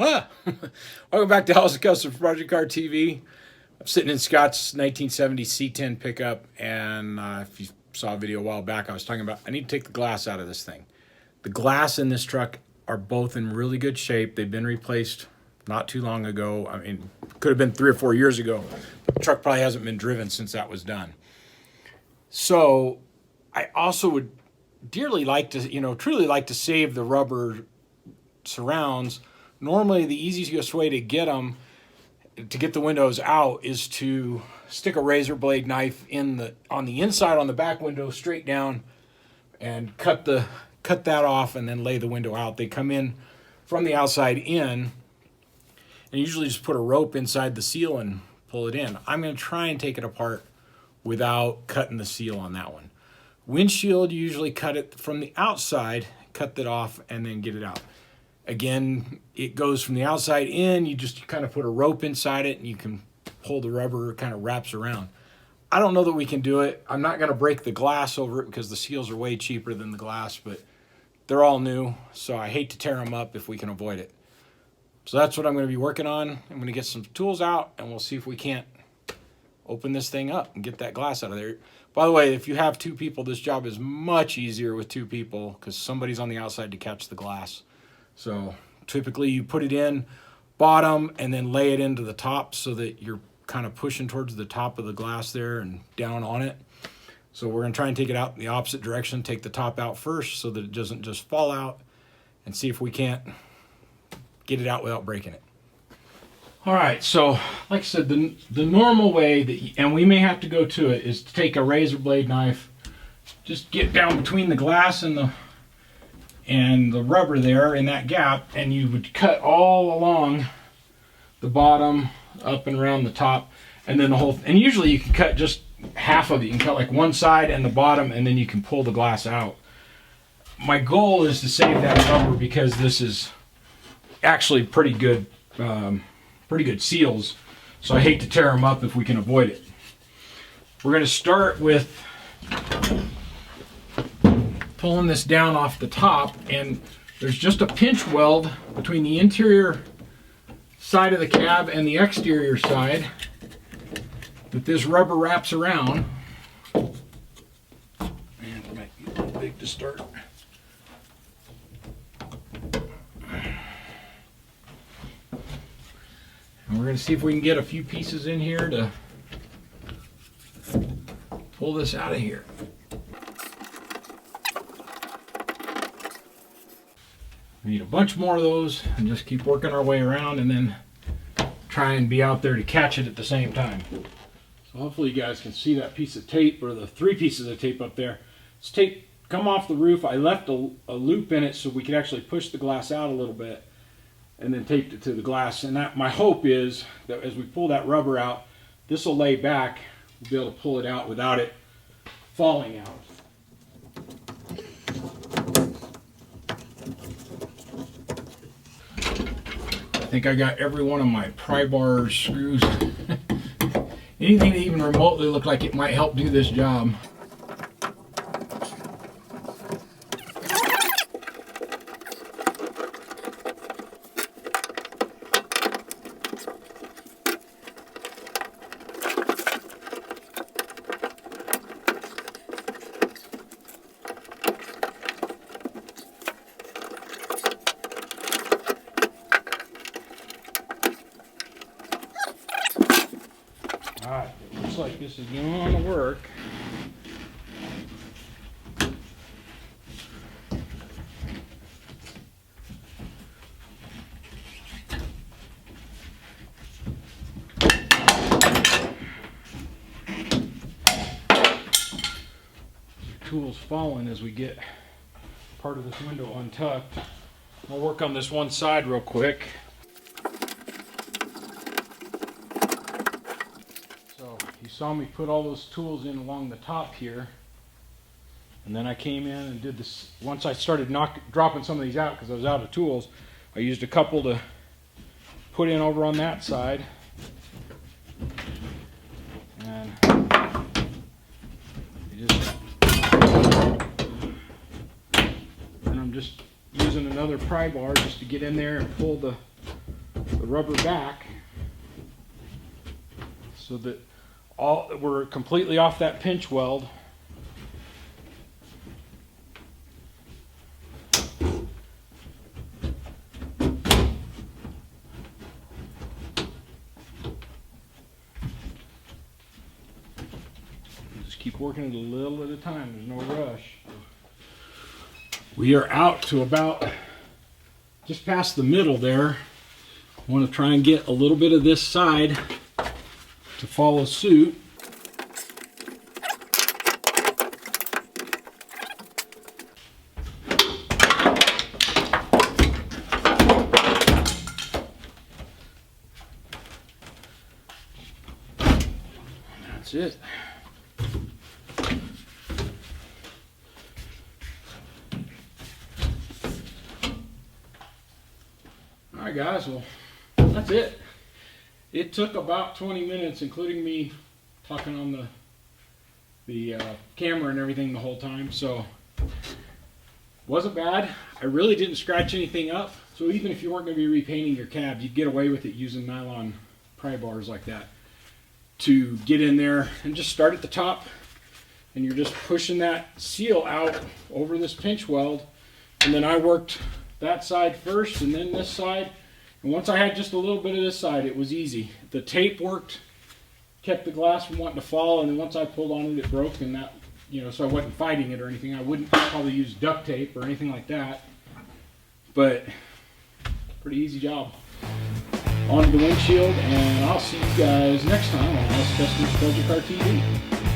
Ah! Welcome back to Allison Custom Project Car TV. I'm sitting in Scott's 1970 C-10 pickup, and if you saw a video a while back, I was talking about I need to take the glass out of this thing. The glass in this truck are both in really good shape. They've been replaced not too long ago. I mean, could have been 3 or 4 years ago. The truck probably hasn't been driven since that was done. So I also would dearly like to, truly like to save the rubber surrounds. Normally, the easiest way to get them, to get the windows out, is to stick a razor blade knife on the inside on the back window straight down, and cut that off, and then lay the window out. They come in from the outside in, and usually just put a rope inside the seal and pull it in. I'm going to try and take it apart without cutting the seal on that one. Windshield, you usually cut it from the outside, cut that off, and then get it out. Again, it goes from the outside in. You just kind of put a rope inside it, and you can pull the rubber, kind of wraps around. I don't know that we can do it. I'm not going to break the glass over it because the seals are way cheaper than the glass, but they're all new, so I hate to tear them up if we can avoid it. So that's what I'm going to be working on. I'm going to get some tools out, and we'll see if we can't open this thing up and get that glass out of there. By the way, if you have 2 people, this job is much easier with 2 people because somebody's on the outside to catch the glass. So typically you put it in bottom and then lay it into the top so that you're kind of pushing towards the top of the glass there and down on it. So we're going to try and take it out in the opposite direction, take the top out first so that it doesn't just fall out, and see if we can't get it out without breaking it. All right, so like I said, the normal way, and we may have to go to it, is to take a razor blade knife, just get down between the glass and the rubber there in that gap, and you would cut all along the bottom, up and around the top, and then the whole, and usually you can cut just half of it. You can cut like one side and the bottom, and then you can pull the glass out. My goal is to save that rubber because this is actually pretty good seals, so I hate to tear them up if we can avoid it. We're going to start with pulling this down off the top, and there's just a pinch weld between the interior side of the cab and the exterior side that this rubber wraps around. And it might be a little big to start. And we're going to see if we can get a few pieces in here to pull this out of here. We need a bunch more of those, and just keep working our way around, and then try and be out there to catch it at the same time. So hopefully you guys can see that piece of tape, or the 3 pieces of tape up there. This tape come off the roof. I left a loop in it so we could actually push the glass out a little bit, and then taped it to the glass. And that, my hope is that as we pull that rubber out, this will lay back. We'll be able to pull it out without it falling out. I think I got every one of my pry bar screws. Anything that even remotely looked like it might help do this job. Alright, it looks like this is going to work. Tools falling as we get part of this window untucked. I'll work on this one side real quick. You saw me put all those tools in along the top here, and then I came in and did this. Once I started dropping some of these out because I was out of tools, I used a couple to put in over on that side, and I'm just using another pry bar just to get in there and pull the the rubber back so that we're completely off that pinch weld. Just keep working it a little at a time. There's no rush. We are out to about just past the middle there. I want to try and get a little bit of this side to follow suit. That's it. Alright guys, well that's it. It took about 20 minutes, including me talking on the camera and everything the whole time, so wasn't bad. I really didn't scratch anything up, so even if you weren't going to be repainting your cab, you'd get away with it using nylon pry bars like that to get in there and just start at the top, and you're just pushing that seal out over this pinch weld. And then I worked that side first and then this side, and once I had just a little bit of this side, it was easy. The tape worked, kept the glass from wanting to fall, and then once I pulled on it, it broke, and that, you know, so I wasn't fighting it or anything. I wouldn't probably use duct tape or anything like that, but pretty easy job. On to the windshield, and I'll see you guys next time on Allison Custom Project Car TV.